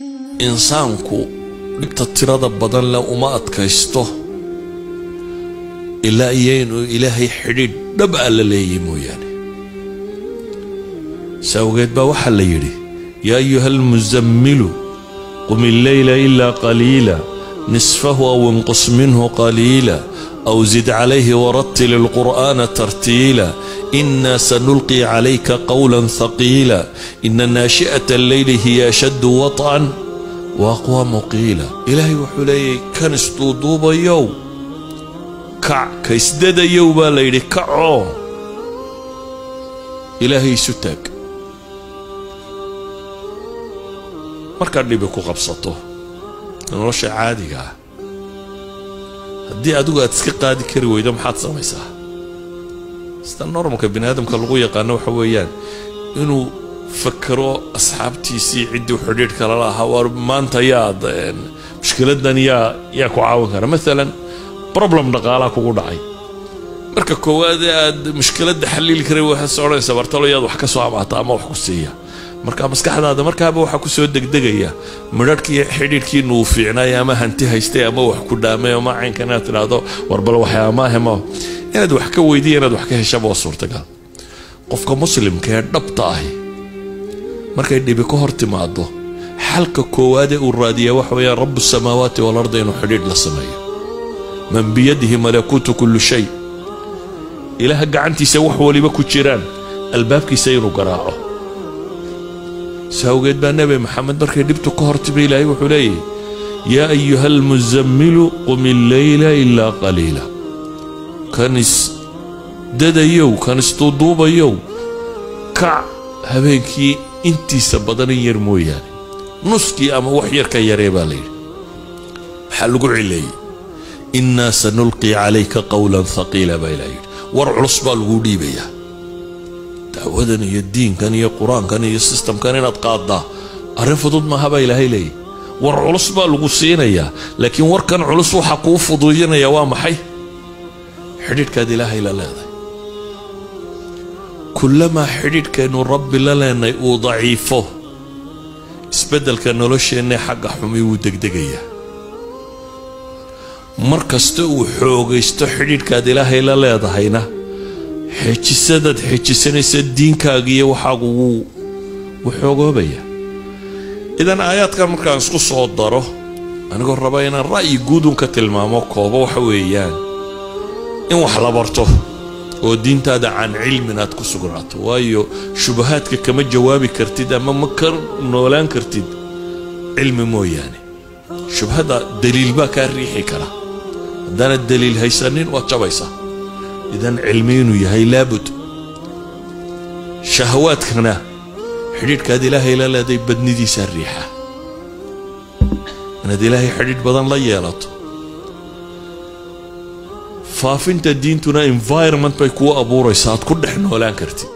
إنسانكو تتراد بدن لا وما أتكيسته إلا إيانو إلهي حديد دبأ لليمو يعني سوغيت بوحل يري يا أيها المزمل قم الليل إلا قليلا نصفه أو انقص منه قليلا أو زد عليه ورتل القرآن ترتيلا إنا سنلقي عليك قولا ثقيلا إن ناشئة الليل هي أشد وطئا وأقوى مقيلا إلهي وحلي كان استوضوب يوم كيسدد يوم ليلي كعو إلهي ستاك marka dhib ku qabsato nolosha caadiga ah hadii adigu aad iska qaadi kari weydo maxaad samaysaa sida normalka bini'aadamka lagu yaqaan waxa weeyaan inuu fakaro asxaabtiisii cidii xidhiidh kala lahaa war maanta yaad mushkiladan yaa ku caawin kara mesela problem dhaqaalaha kugu dhacay marka koowaad aad mushkilada xalil kari waxa sooraysa bartalo yaad wax ka soo amaata ama wax ku siiya marka maskaxdaada markaaba waxa ku soo degdegaya midhadkii xidhiidhkii nuu fiicnay ama hanti haystay ama wax ku dhaamay ama caynkana tiraado warbal waxa ama hemo inaad wax ka weydiin inaad wax ka heshabo suurtagal qofka muslimka ee dhabta ah markay dhibi ka hor timaado xalka koowaad ee uu raadiyo waxa weeye rabbus samaawaati wal ardi inuu xidhiidh la sameeyo man biyadihi malakuutu kulli shay ilaha gacantiisa wax waliba ku jiraan albaabkiisa inuu garaaco ساوجد بنبي محمد بركة دبتو كهرت بيلاي وحلي يا أيها المزمل قم الليل إلا قليلا كانس دادا يو كانس تضوبا يو كع هبينكي انتي سبضاني يرمو يعني نسكي أما وحير كي يريبا لي حلقوا علي إنا سنلقي عليك قولا ثقيلا بيلاي ورع الصبا الغودي بيا دعوذني الدين كان يا قرآن كان يا سيستم كان ينتقاضى أعرف ضد ما هبا إلهي لي ورعلص بالغسين يا لكن وركن علص وحقوق فضوينا يا وامحي حديد كاد إلهي لا كلما حديد كانوا رب لنا وضعيفه اسبدل كانوا لش إني حق حمي ودقدقية مركز تو حوق يستحديد كاد إلهي لا ضحينا حجسدد حجسنيس الدين كاغيه وحاغو وحوغو بيا اذا ايات كان markaan isku soo daro aniga rabayna ra'yi guud ka tilmaamo koobo waxa weeyaan in wax la barto oo diintaada aan cilminaad ku sugnaato waayo shubahaadka kama jawaabi kartid ama ma kar noolaan kartid cilmi mooyaane shubhada daliil ba ka riixi kara hadana daliil haysanin waa jabaysa إذن علمين يهي لابد شهوات كنا حديد كاد إلهي لا دي بدني دي سريحة أنا دي إلهي حديد بدن لا يالط فافنت الدين تنا environment بيكو أبو ريسات كل حنا ولا كرتيد